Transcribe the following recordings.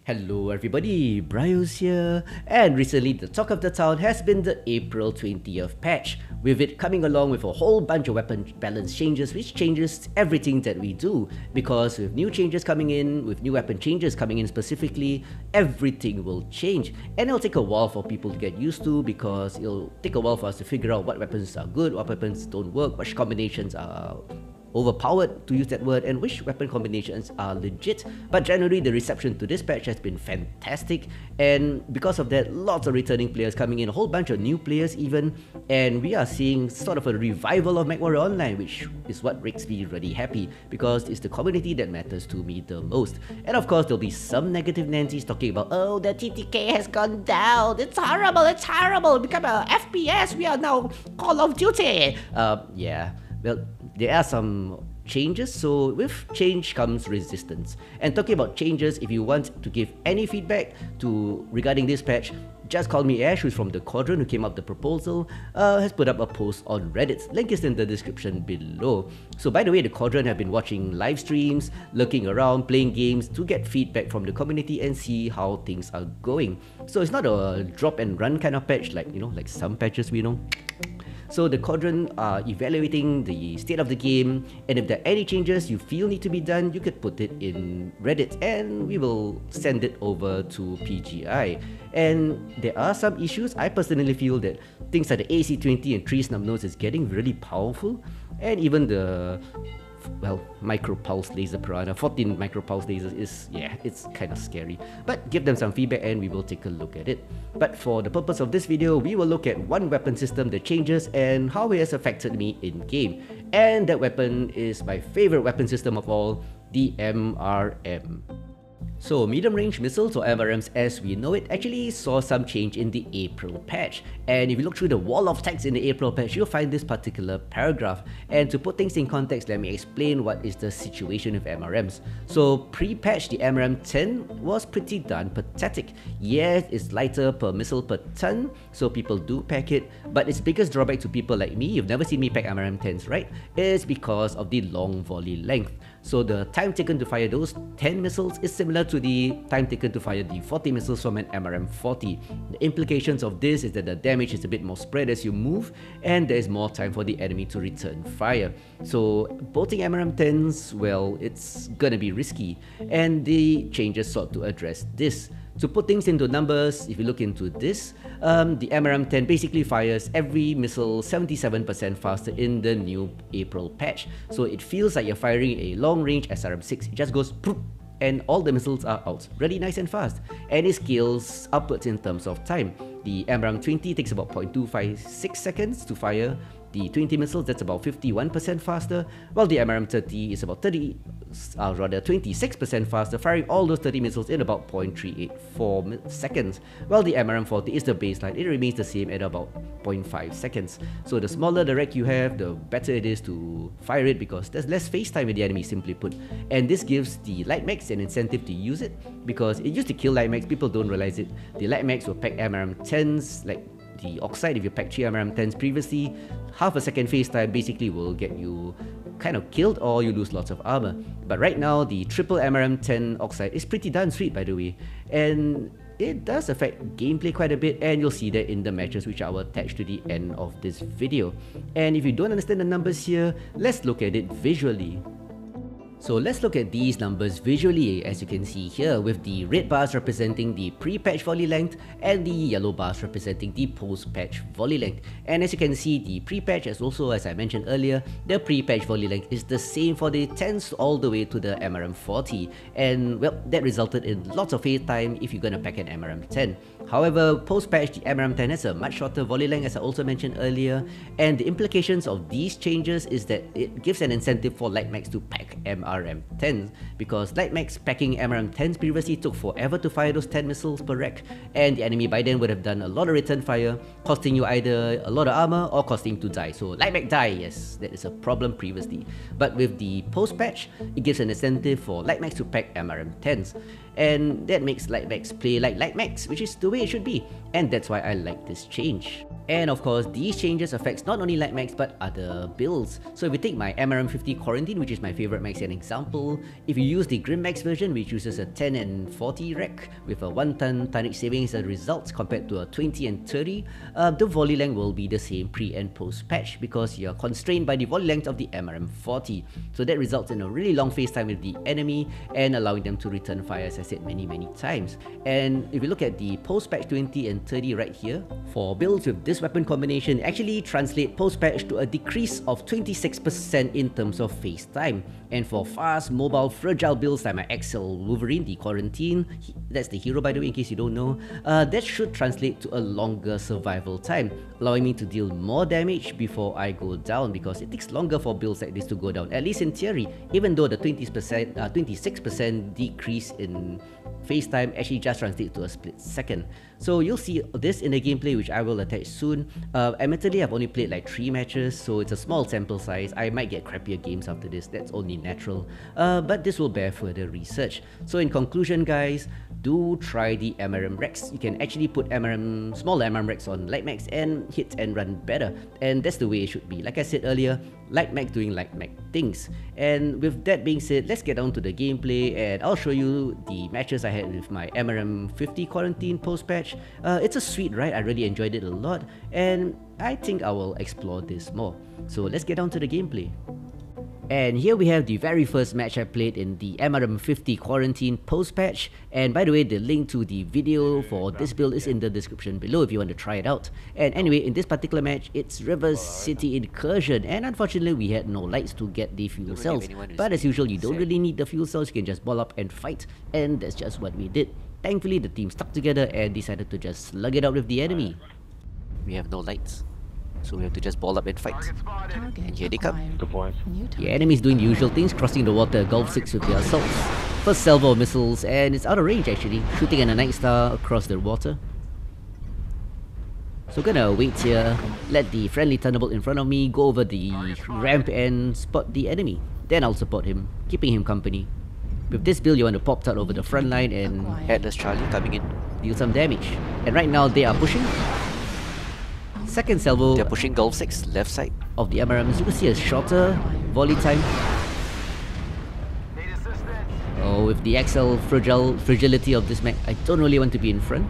Hello everybody, Bryos here, and recently the talk of the town has been the April 20th patch, with it coming along with a whole bunch of weapon balance changes which changes everything that we do, because with new changes coming in, with new weapon changes coming in specifically, everything will change, and it'll take a while for people to get used to, because it'll take a while for us to figure out what weapons are good, what weapons don't work, which combinations are overpowered, to use that word, and which weapon combinations are legit. But generally the reception to this patch has been fantastic, and because of that, lots of returning players coming in, a whole bunch of new players even, and we are seeing sort of a revival of MechWarrior Online, which is what makes me really happy, because it's the community that matters to me the most. And of course there'll be some negative Nancy's talking about, oh, the TTK has gone down, it's horrible, become a FPS, we are now Call of Duty. Yeah, well, there are some changes, so with change comes resistance. And talking about changes, if you want to give any feedback regarding this patch, justcallmeASH, who's from the Cauldron, who came up with the proposal, has put up a post on Reddit. Link is in the description below. So by the way, the Cauldron have been watching live streams, looking around, playing games to get feedback from the community and see how things are going. So it's not a drop and run kind of patch like, like some patches we know. So the Cauldron are evaluating the state of the game, and if there are any changes you feel need to be done, you could put it in Reddit and we will send it over to PGI. And there are some issues. I personally feel that things like the AC20 and 3 snub nodes is getting really powerful, and even the micro pulse laser piranha, 14 micro pulse lasers is, yeah, it's kind of scary. But give them some feedback and we will take a look at it. But for the purpose of this video, we will look at one weapon system that changes and how it has affected me in game. And that weapon is my favorite weapon system of all, the MRM. So medium range missiles, or MRMs as we know it, actually saw some change in the April patch. And if you look through the wall of text in the April patch, you'll find this particular paragraph. And to put things in context, let me explain what is the situation with MRMs. So pre-patch, the MRM10 was pretty darn pathetic. Yes, it's lighter per missile per ton, so people do pack it, but its biggest drawback to people like me, you've never seen me pack MRM10s, right? Is because of the long volley length. So the time taken to fire those 10 missiles is similar to the time taken to fire the 40 missiles from an MRM40. The implications of this is that the damage is a bit more spread as you move, and there is more time for the enemy to return fire. So bolting MRM10s, well, it's gonna be risky, and the changes sought to address this. To put things into numbers, if you look into this, the MRM10 basically fires every missile 77% faster in the new April patch. So it feels like you're firing a long-range SRM6. It just goes poof, and all the missiles are out. Really nice and fast. And it scales upwards in terms of time. The MRM20 takes about 0.256 seconds to fire the 20 missiles, that's about 51% faster, while the MRM30 is about 26% faster, firing all those 30 missiles in about 0.384 seconds, while the MRM40 is the baseline, it remains the same at about 0.5 seconds. So the smaller the rack you have, the better it is to fire it, because there's less face time with the enemy, simply put. And this gives the light mechs an incentive to use it, because it used to kill light mechs, people don't realize it. The light mechs will pack MRM10s, like the Oxide, if you packed 3 MRM10s previously, half a second face time basically will get you kind of killed or you lose lots of armor. But right now, the triple MRM10 Oxide is pretty darn sweet, by the way, and it does affect gameplay quite a bit, and you'll see that in the matches which I will attach to the end of this video. And if you don't understand the numbers here, let's look at it visually. So let's look at these numbers visually, as you can see here, with the red bars representing the pre-patch volley length and the yellow bars representing the post-patch volley length. And as you can see, the pre-patch, as also as I mentioned earlier, the pre-patch volley length is the same for the 10s all the way to the MRM40, and well, that resulted in lots of face time if you're gonna pack an MRM10. However, post-patch, the MRM10 has a much shorter volley length, as I also mentioned earlier, and the implications of these changes is that it gives an incentive for light mechs to pack MRM10s, because light mechs packing MRM10s previously took forever to fire those 10 missiles per rack, and the enemy by then would have done a lot of return fire, costing you either a lot of armor or costing you to die. So light mech die, yes, that is a problem previously. But with the post-patch, it gives an incentive for light mechs to pack MRM10s. and that makes light mechs play like light mechs, which is the way it should be, and that's why I like this change. And of course, these changes affects not only light mechs but other builds. So if we take my MRM50 Quarantine, which is my favorite mech as an example, if you use the Grim Max version, which uses a 10 and 40 rec with a 1 ton tonnage savings as a result compared to a 20 and 30, the volley length will be the same pre and post patch because you're constrained by the volley length of the MRM40. So that results in a really long phase time with the enemy and allowing them to return fire, as I said many times. And if you look at the post patch 20 and 30 right here, for builds with this weapon combination actually translate post-patch to a decrease of 26% in terms of phase time. And for fast, mobile, fragile builds like my XL Wolverine, the Quarantine, that's the hero by the way in case you don't know, that should translate to a longer survival time, allowing me to deal more damage before I go down, because it takes longer for builds like this to go down, at least in theory, even though the 26% decrease in phase time actually just translates to a split second. So you'll see this in the gameplay, which I will attach soon. Admittedly, I've only played like 3 matches, so it's a small sample size. I might get crappier games after this, that's only natural. But this will bear further research. So in conclusion guys, do try the MRM Rex. You can actually put small MRM Rex on light mechs and hit and run better. And that's the way it should be. Like I said earlier, light mech doing light mech things. And with that being said, let's get down to the gameplay and I'll show you the matches I had with my MRM50 Quarantine post-patch. It's a sweet ride, I really enjoyed it a lot, and I think I will explore this more. So let's get down to the gameplay. And here we have the very first match I played in the MRM50 Quarantine post-patch. And by the way, the link to the video for this build is in the description below if you want to try it out. And anyway, in this particular match, it's River City Incursion, and unfortunately we had no lights to get the fuel cells. But as usual, you don't really need the fuel cells, you can just ball up and fight, and that's just what we did. Thankfully, the team stuck together and decided to just slug it out with the enemy. We have no lights, so we have to just ball up and fight. And here they come. Good point. The enemy is doing the usual things, crossing the water, Gulf 6 with their assaults. First salvo of missiles, and it's out of range actually, shooting at a Night Star across the water. So gonna wait here, let the friendly Thunderbolt in front of me go over the ramp and spot the enemy. Then I'll support him, keeping him company. With this build, you want to pop out over the front line and Headless Charlie coming in. deal some damage. And right now they are pushing. Second salvo They're pushing Gulf 6, left side. of the MRMs. You can see a shorter volley time. Oh, with the XL fragility of this mech, I don't really want to be in front.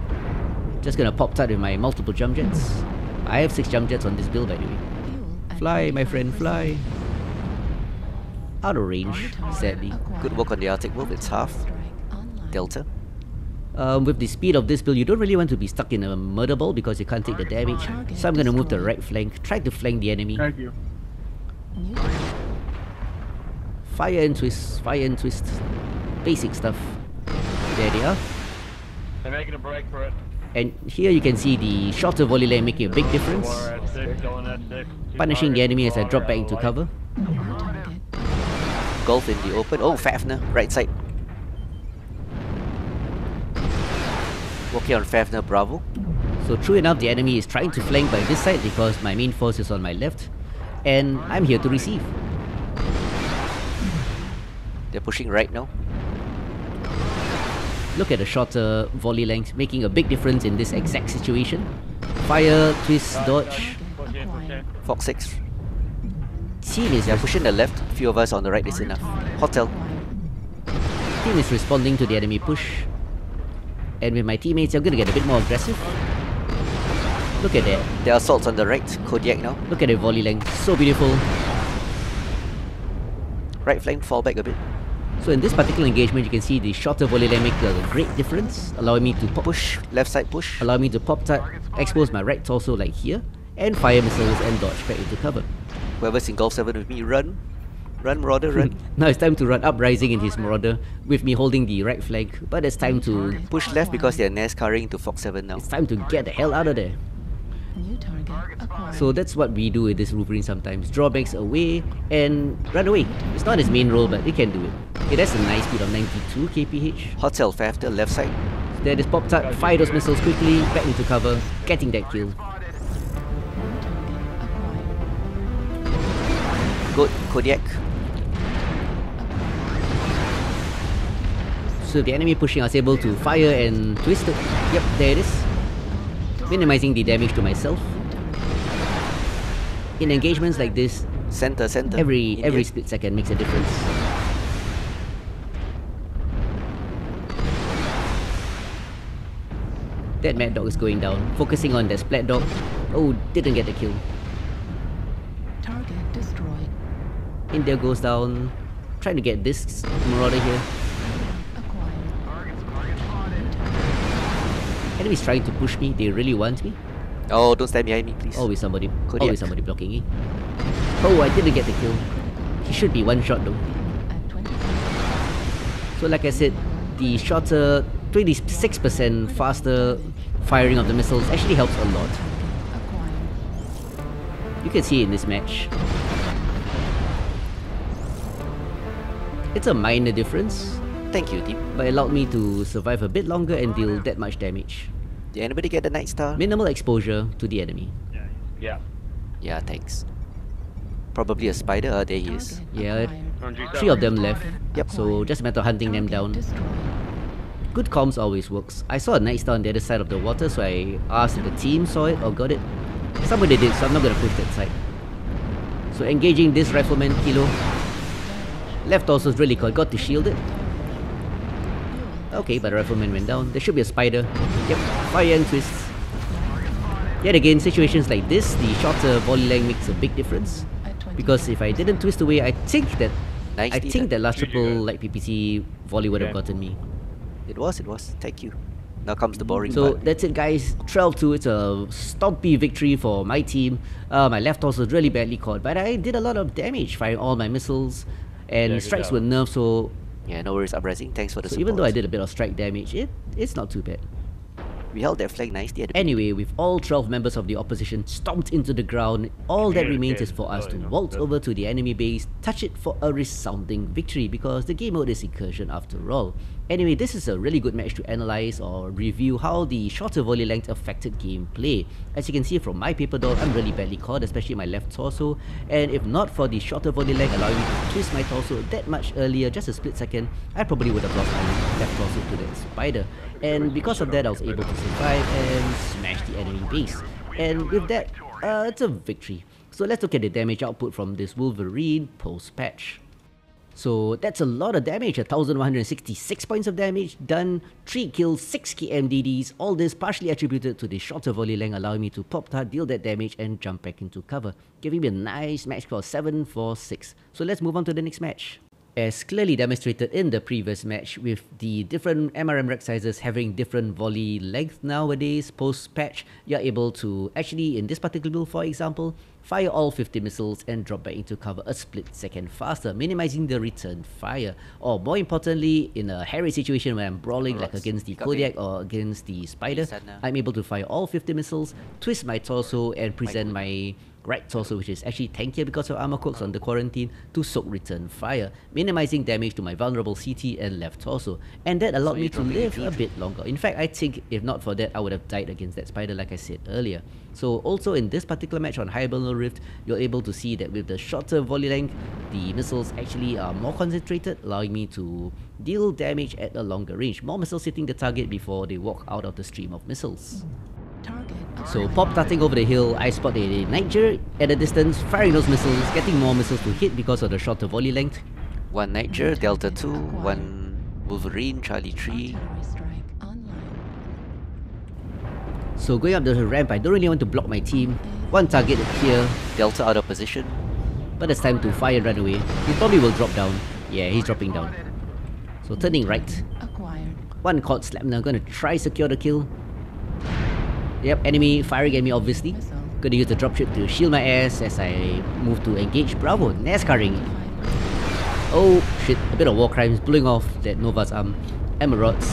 Just gonna pop out with my multiple jump jets. I have 6 jump jets on this build by the way. Fly, my friend, fly. Out of range, sadly. Good work on the Arctic Wolf, it's half. Delta. With the speed of this build, you don't really want to be stuck in a murder ball because you can't take the damage. So I'm gonna move the right flank, try to flank the enemy. Thank you. Fire and twist, fire and twist. Basic stuff. There they are. They're making a break for it. And here you can see the shorter volley lane making a big difference. Punishing the enemy as I drop back into cover. Gulf in the open. Oh, Fafner, right side. Working on Fafner, Bravo. So true enough, the enemy is trying to flank by this side because my main force is on my left. And I'm here to receive. They're pushing right now. Look at the shorter volley length, making a big difference in this exact situation. Fire, twist, dodge. Fox 6. Team is, They're pushing the left. A few of us on the right is enough. Hotel. team is responding to the enemy push. And with my teammates, I'm gonna get a bit more aggressive. Look at that. There are assaults on the right. Kodiak now. Look at the volley length. So beautiful. Right flank, fall back a bit. So in this particular engagement, you can see the shorter volley length make a great difference, allowing me to Push, left side push. allow me to pop tart, expose my right torso like here, and fire missiles and dodge back into cover. Whoever's in Gulf 7 with me, run. Run, Marauder, run. Now it's time to run Uprising in his Marauder, with me holding the right flank, but it's time to Push left because they're NASCARing into Fox 7 now. it's time to get the hell out of there. New target acquired. So that's what we do with this Wolverine sometimes. Draw banks away and run away. It's not his main role, but it can do it. It has a nice speed of 92 kph. Hotel Fafner, left side. There is pop tart, fire those missiles quickly, back into cover, getting that kill. New target acquired. Good, Kodiak. So the enemy pushing, I was able to fire and twist it. Yep, there it is. Minimizing the damage to myself. In engagements like this, Center. every split second makes a difference. That Mad Dog is going down. Focusing on that Splat Dog. Oh, didn't get the kill. Target destroyed. India goes down. Trying to get this Marauder here. Acquired. Enemy's trying to push me. They really want me. Oh, don't stand behind me, please. Always somebody Kodiak. blocking me. Oh, I didn't get the kill. He should be one shot though. At 20. So like I said, the shorter 26% faster firing of the missiles actually helps a lot. Acquired. You can see it in this match. It's a minor difference, Thank you, team. but it allowed me to survive a bit longer and deal that much damage. Did anybody get the Night Star? Minimal exposure to the enemy. Yeah. Yeah, thanks. Probably a spider. There he is. Target Yeah, acquired. 3 of them left. Yep. So just a matter of hunting them down. Target destroyed. Good comms always works. I saw a Night Star on the other side of the water, so I asked if the team saw it or got it. Somebody did, so I'm not gonna push that side. So engaging this Rifleman Kilo. Left torso is really cool, got to shield it. Okay, but the Rifleman went down. There should be a spider. Yep, fire and twist. Yet again, situations like this, the shorter volley length makes a big difference. At 20. Because if I didn't twist away, I think that Nicely done. that last GG, triple guys. like PPC volley would have Yeah. gotten me. It was. Thank you. Now comes the boring So part. that's it guys, 12-2, it's a stompy victory for my team. My left torso was really badly caught, but I did a lot of damage firing all my missiles and Yeah, good strikes job. were nerfed, so, Yeah, no worries, Uprising. Thanks for the support. even though I did a bit of strike damage, it's not too bad. We held that flag nicely at the Anyway, with all 12 members of the opposition stomped into the ground, all that Yeah, remains yeah, is for us to you know, waltz that- over to the enemy base, touch it for a resounding victory, because the game mode is incursion after all. Anyway, this is a really good match to analyze or review how the shorter volley length affected gameplay. As you can see from my paper doll, I'm really badly caught, especially my left torso, and if not for the shorter volley length allowing me to twist my torso that much earlier, just a split second, I probably would have lost my left torso to that spider. And because of that, I was able to survive and smash the enemy base. And with that, it's a victory. So let's look at the damage output from this Wolverine post-patch. So that's a lot of damage, 1166 points of damage done, 3 kills, 6 KMDDs, all this partially attributed to the shorter volley length allowing me to pop tart, deal that damage and jump back into cover, giving me a nice match score of 7-4-6. So let's move on to the next match. As clearly demonstrated in the previous match, with the different MRM rack sizes having different volley length nowadays, post-patch, you're able to actually, in this particular build for example, fire all 50 missiles and drop back into cover a split second faster, minimizing the return fire. Or more importantly, in a hairy situation where I'm brawling like against the Kodiak or against the Spider, I'm able to fire all 50 missiles, twist my torso and present my right torso, which is actually tankier because of armor quirks on the Quarantine, to soak return fire, minimizing damage to my vulnerable CT and left torso. And that allowed me to live a bit longer. In fact, I think if not for that, I would have died against that spider like I said earlier. So also in this particular match on Hibernal Rift, you're able to see that with the shorter volley length, the missiles actually are more concentrated, allowing me to deal damage at a longer range. More missiles hitting the target before they walk out of the stream of missiles. Target So pop-tarting over the hill, I spot a Niger at a distance, firing those missiles, getting more missiles to hit because of the shorter volley length. One Niger, Delta 2, one Wolverine, Charlie 3. artillery strike online. So going up the ramp, I don't really want to block my team. One target here, Delta out of position. but it's time to fire and run away. He probably will drop down. Yeah, he's dropping down. So turning right. Acquired. One caught Slapner, gonna try secure the kill. Yep, enemy firing at me obviously. Missile. Gonna use the dropship to shield my ass as I move to engage Bravo, NASCARing. Oh shit, a bit of war crimes, blowing off that Nova's arm. Emeralds,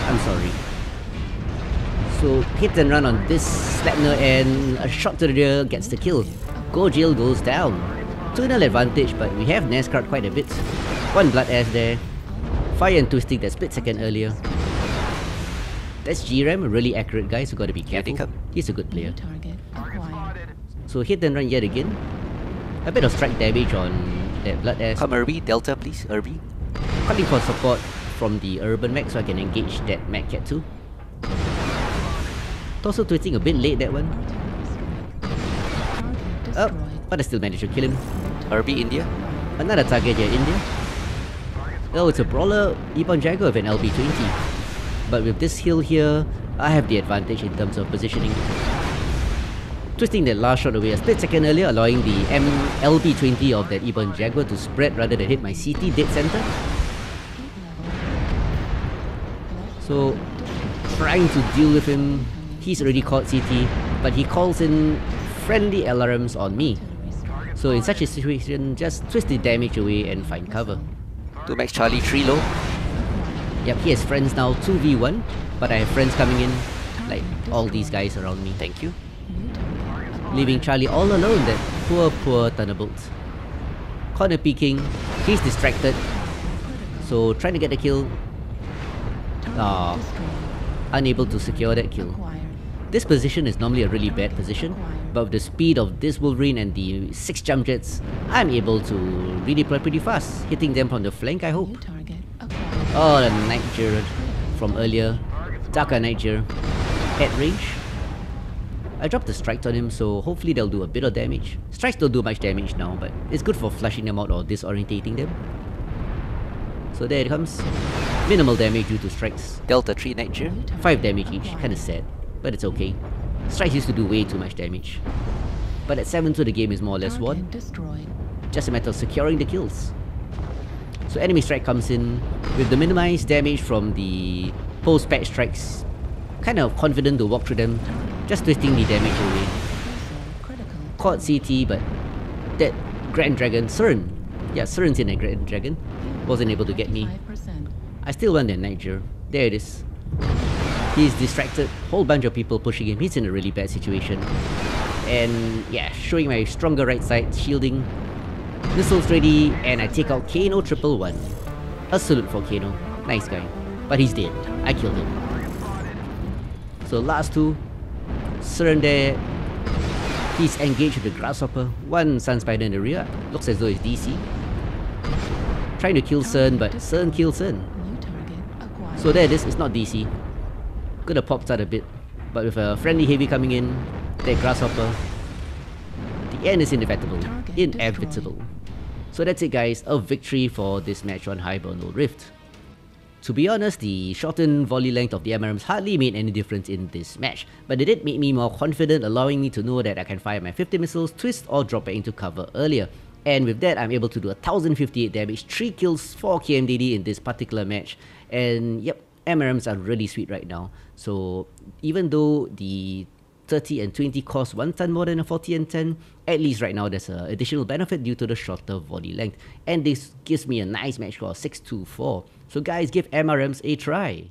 I'm sorry. So hit and run on this Slapner and a shot to the rear gets the kill. Gojil goes down. 2-0 advantage, but we have NASCAR quite a bit. One blood ass there. Fire and twisting that split second earlier. That's GRAM, a really accurate guy, so gotta be Here they careful. come. He's a good New player. target acquired. So hit and run yet again. A bit of strike damage on that blood ass. Come Irby, Delta please, Irby. Calling for support from the urban mech so I can engage that mech cat too. Torso twisting a bit late, that one. Oh, but I still managed to kill him. RB India. Another target here, India. Oh, it's a brawler Ebon Jaguar with an LB20. But with this hill here, I have the advantage in terms of positioning. Twisting that last shot away a split second earlier, allowing the LB20 of that Ebon Jaguar to spread rather than hit my CT dead center. So, trying to deal with him. He's already caught CT, but he calls in friendly LRMs on me. So in such a situation, just twist the damage away and find cover. 2 max Charlie 3 low. Yep, he has friends now 2v1, but I have friends coming in, like all these guys around me. Thank you. Leaving Charlie all alone, that poor Thunderbolt. Corner peeking, he's distracted, so trying to get the kill. Unable to secure that kill. This position is normally a really bad position, but with the speed of this Wolverine and the 6 jump jets, I'm able to redeploy pretty fast, hitting them from the flank, I hope. Oh, the Nightjar from earlier. Darker Nightjar. At range. I dropped the strikes on him, so hopefully they'll do a bit of damage. Strikes don't do much damage now, but it's good for flushing them out or disorientating them. So there it comes. Minimal damage due to strikes. Delta 3 Nightjar. 5 damage each, kinda sad, but it's okay. Strikes used to do way too much damage. But at 7-2 the game is more or less won. Just a matter of securing the kills. So enemy strike comes in with the minimized damage from the post-patch strikes. Kind of confident to walk through them, just twisting the damage away. Caught CT, but that Grand Dragon, Cern. Yeah, Cern's in a Grand Dragon. Wasn't able to get me. I still want that Nightjar. There it is. He's distracted, whole bunch of people pushing him, he's in a really bad situation. And yeah, showing my stronger right side, shielding. Missiles ready, and I take out Kano 111. A salute for Kano, nice guy. But he's dead, I killed him. So last two, Cern there. He's engaged with the Grasshopper, one Sun Spider in the rear, looks as though it's DC. Trying to kill Cern, but Cern kills Cern. So there it is, it's not DC. Could have popped out a bit, but with a friendly heavy coming in, that Grasshopper, the end is inevitable. Inevitable. So that's it guys, a victory for this match on Hibernal Rift. To be honest, the shortened volley length of the MRMs hardly made any difference in this match, but it did make me more confident, allowing me to know that I can fire my 50 missiles, twist or drop it into cover earlier. And with that, I'm able to do 1058 damage, 3 kills, 4 KMDD in this particular match. And yep, MRMs are really sweet right now. So even though the 30 and 20 cost 1 ton more than a 40 and 10, at least right now there's an additional benefit due to the shorter volley length. And this gives me a nice match score of 624. So guys, give MRMs a try.